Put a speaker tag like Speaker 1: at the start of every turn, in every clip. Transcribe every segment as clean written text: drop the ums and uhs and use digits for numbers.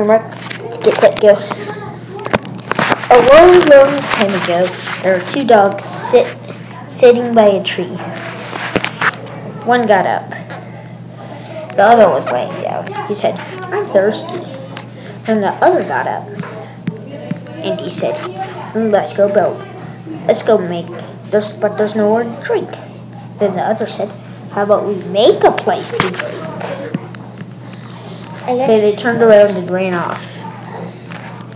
Speaker 1: mark. Let's get set, go. A long, long time ago, there were two dogs sitting by a tree. One got up. The other was laying down. He said, "I'm thirsty." Then the other got up. And he said, "Let's go build. Let's go make this, but there's nowhere to drink." Then the other said, "How about we make a place to drink?" So they turned around and ran off.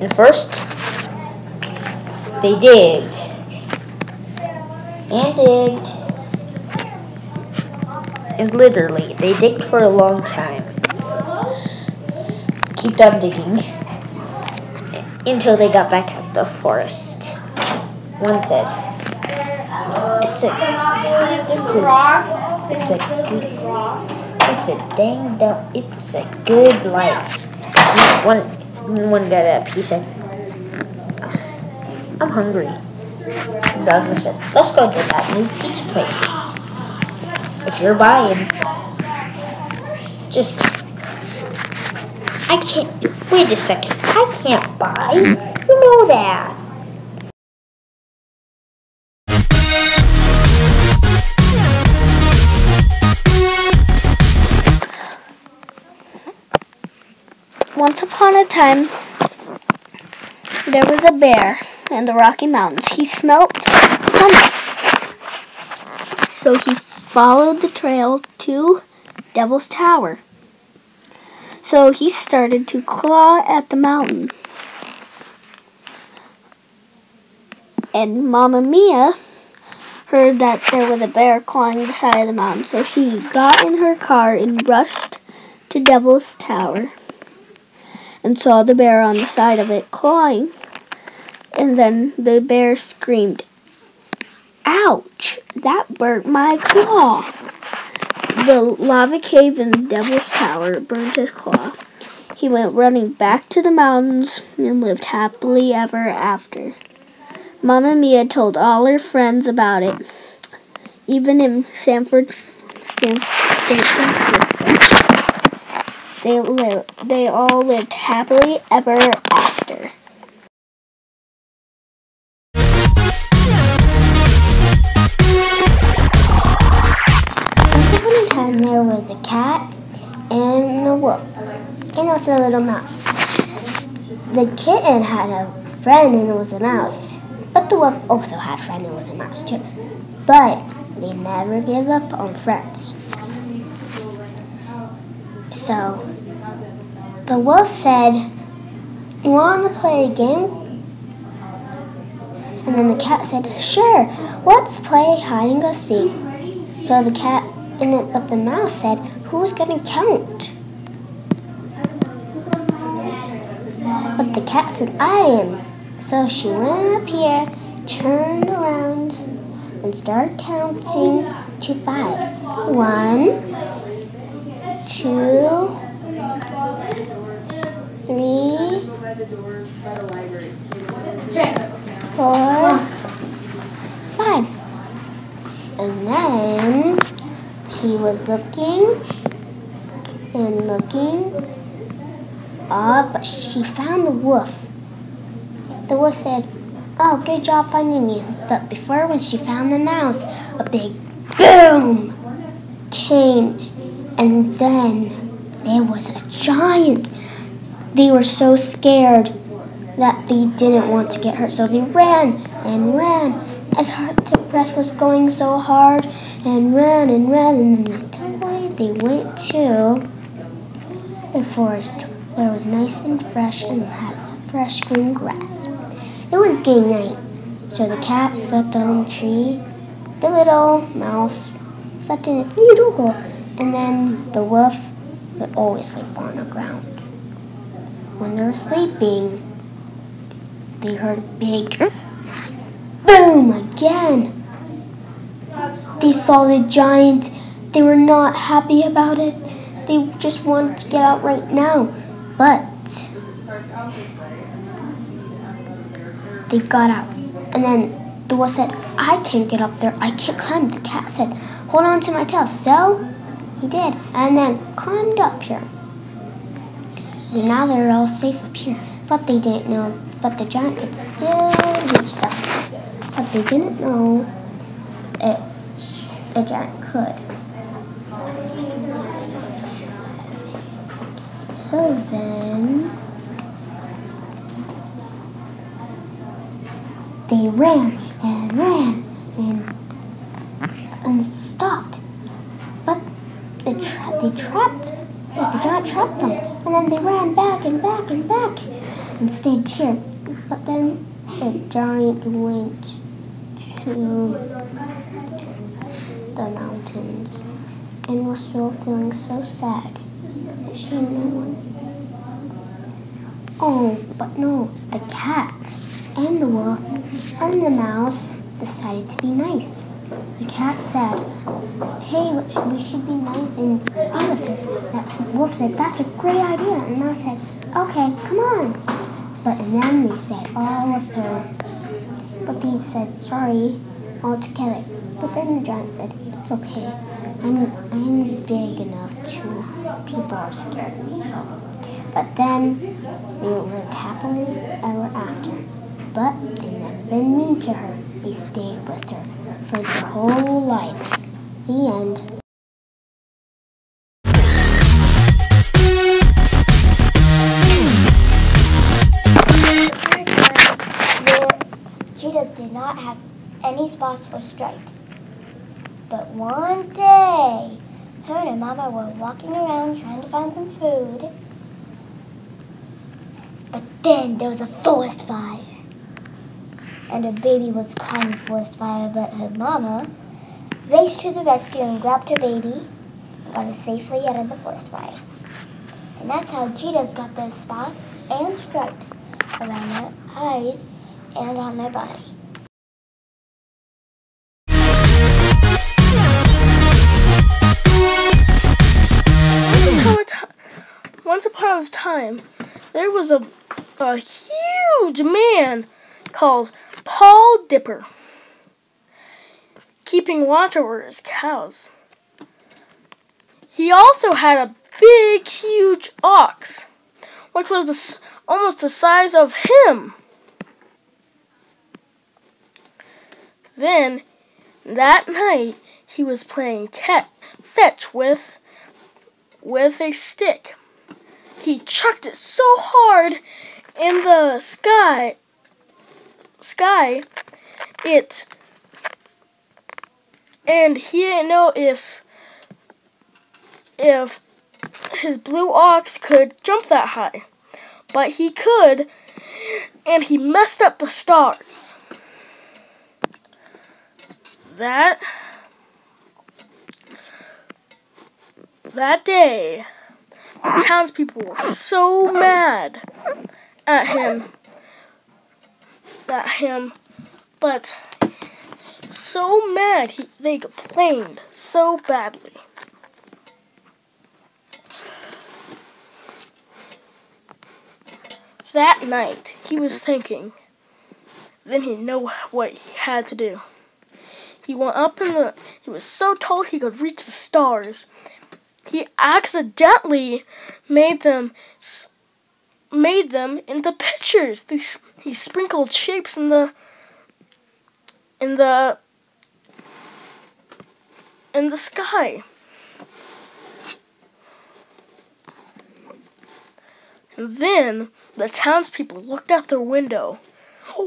Speaker 1: And first, they digged. And digged. And literally, they digged for a long time. Kept on digging. Until they got back at the forest. One said, it's a good life. One got up. He said, "I'm hungry." The other said, "Let's go to that new pizza place. If you're buying, just..." I can't. Wait a second. I can't buy. You know that.
Speaker 2: Once upon a time, there was a bear in the Rocky Mountains. He smelt honey. So he followed the trail to Devil's Tower. So he started to claw at the mountain. And Mamma Mia heard that there was a bear clawing the side of the mountain. So she got in her car and rushed to Devil's Tower and saw the bear on the side of it clawing. And then the bear screamed, "Ouch! That burnt my claw." The lava cave in the Devil's Tower burned his claw. He went running back to the mountains and lived happily ever after. Mamma Mia told all her friends about it, even in San Francisco. They all lived happily ever after.
Speaker 3: Once upon a time, there was a cat and a wolf, and also a little mouse. The kitten had a friend, and it was a mouse. But the wolf also had a friend, and it was a mouse too. But they never give up on friends. So the wolf said, "You want to play a game?" And then the cat said, "Sure, let's play hide and go seek." So the cat, but the mouse said, "Who's going to count?" But the cat said, "I am." So she went up here, turned around, and started counting to 5. 1, 2, 3, 4, 5. And then she was looking and looking up, but she found the wolf. The wolf said, "Oh, good job finding me." But before, when she found the mouse, a big boom came. And then there was a giant. They were so scared that they didn't want to get hurt. So they ran and ran as hard. Their breath was going so hard and ran and ran. And then they went to a forest where it was nice and fresh and has fresh green grass. It was game night, so the cat slept on a tree. The little mouse slept in a little hole, and then the wolf would always sleep on the ground. When they were sleeping, they heard a big boom again. They saw the giant. They were not happy about it. They just wanted to get out right now, but they got out. And then the wolf said, "I can't get up there. I can't climb." The cat said, "Hold on to my tail." So he did, and then climbed up here. Now they're all safe up here. But they didn't know, but the giant could still reach them. But they didn't know a giant could. So then they ran and stopped. But the giant trapped them. And then they ran back and stayed here. But then the giant went to the mountains and was still feeling so sad that she had no one. Oh, but no, the cat and the wolf and the mouse decided to be nice. The cat said, "Hey, we should be nice and be with her." That wolf said, "That's a great idea." And the mouse said, "Okay, come on." And then they said, "All with her." But they said, "Sorry," all together. But then the giant said, "It's okay. I'm big enough to people are scared of me." But then they lived happily ever after. But they never been mean to her. They stayed with her for their whole lives. The end.
Speaker 1: Cheetahs did not have any spots or stripes. But one day, her and Mama were walking around trying to find some food. But then there was a forest fire. And her baby was caught in the forest fire, but her Mama raced to the rescue and grabbed her baby and got her safely out of the forest fire. And that's how cheetahs got their spots and stripes around their eyes and on their body.
Speaker 4: Once upon a time, there was a huge man called Paul Dipper, keeping watch over his cows. He also had a big, huge ox, which was almost the size of him. Then, that night, he was playing fetch with a stick. He chucked it so hard in the sky, and he didn't know if his blue ox could jump that high. But he could, and he messed up the stars. That day, the townspeople were so mad at him, but so mad they complained so badly. That night, he was thinking. Then he knew what he had to do. He went up he was so tall he could reach the stars. He accidentally made them into pictures. He sprinkled shapes in the sky. And then the townspeople looked out their window.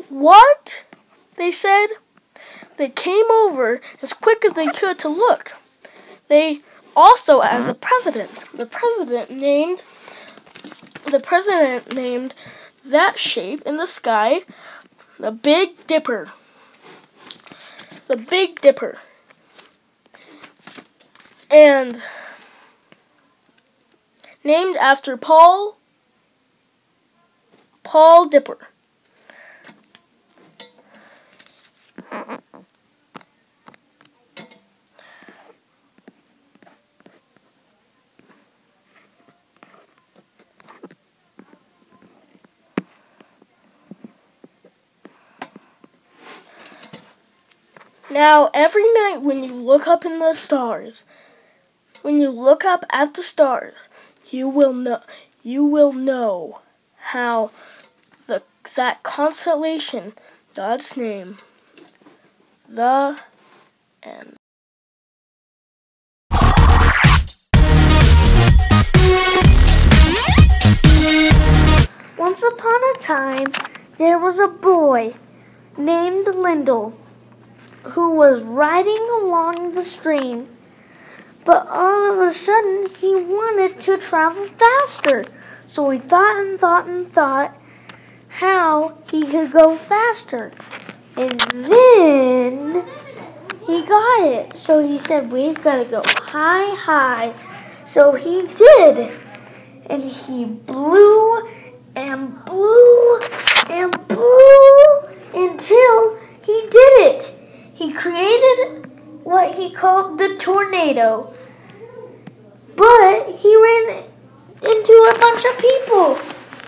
Speaker 4: "What?" they said. They came over as quick as they could to look. They also asked the president. The president named that shape in the sky the Big Dipper. The Big Dipper. And named after Paul Dipper. Now, every night when you look up in the stars, when you look up at the stars, you will know, you will know how that constellation, God's name, the end. Once upon a time, there was a boy named Lyndall who was riding along the stream, but all of a sudden he wanted to travel faster. So he thought and thought and thought how he could go faster. And then he got it. So he said, we've got to go high, high. So he did. And he blew and blew and blew until he did it. He created what he called the tornado. But he ran into a bunch of people.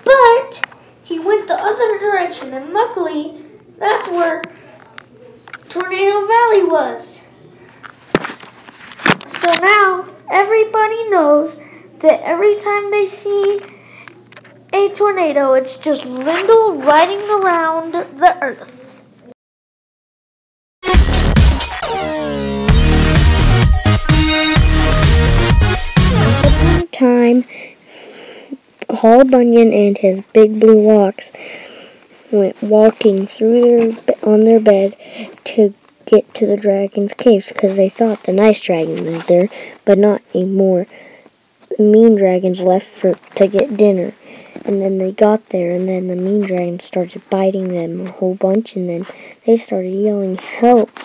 Speaker 4: But he went the other direction, and luckily that's where Tornado Valley was. So now everybody knows that every time they see a tornado, it's just Lyndall riding around the earth.
Speaker 2: Time, Paul Bunyan and his big blue ox went walking on their bed to get to the dragon's caves because they thought the nice dragon lived there, but not anymore. The mean dragons left to get dinner, and then they got there, and then the mean dragon started biting them a whole bunch, and then they started yelling, "Help!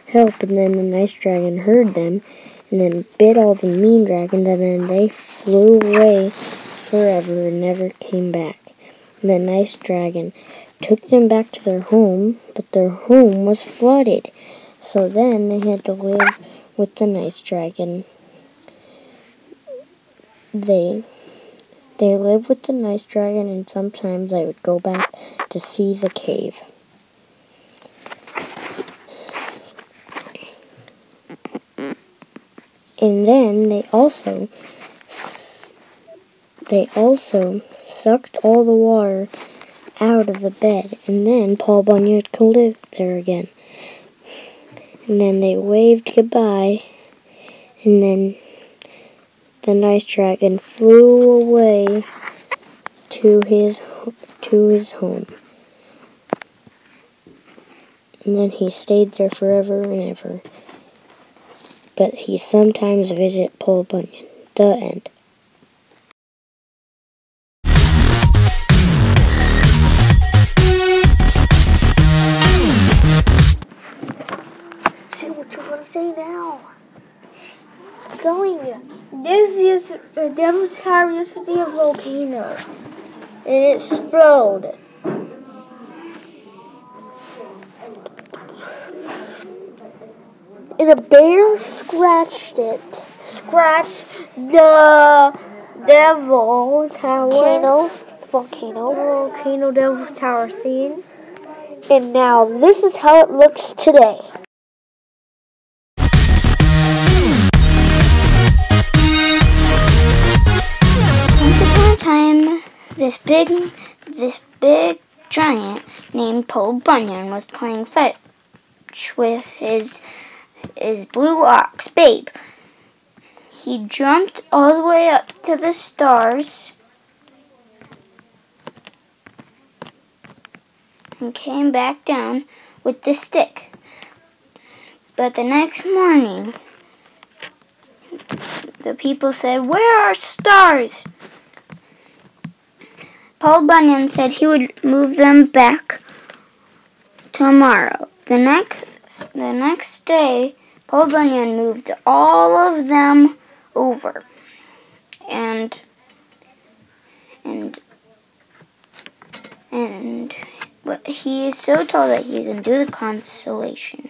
Speaker 2: Help!" And then the nice dragon heard them, and then bit all the mean dragons, and then they flew away forever and never came back. And the nice dragon took them back to their home, but their home was flooded. So then they had to live with the nice dragon. They lived with the nice dragon, and sometimes they would go back to see the cave. And then they also sucked all the water out of the bed, and then Paul Bunyan could live there again. And then they waved goodbye, and then the nice dragon flew away to his home. And then he stayed there forever and ever. But he sometimes visits Paul Bunyan. The end.
Speaker 1: Say what you want to say now. Going. The Devil's Tower used to be a volcano, and it exploded. And a bear scratched the Devil Tower. Volcano Devil Tower scene. And now this is how it looks today.
Speaker 2: Once upon a time, this big giant named Paul Bunyan was playing fetch with his blue ox, Babe. He jumped all the way up to the stars and came back down with the stick. But the next morning, the people said, "Where are stars?" Paul Bunyan said he would move them back tomorrow. The next day, Paul Bunyan moved all of them over, and he is so tall that he can do the constellation.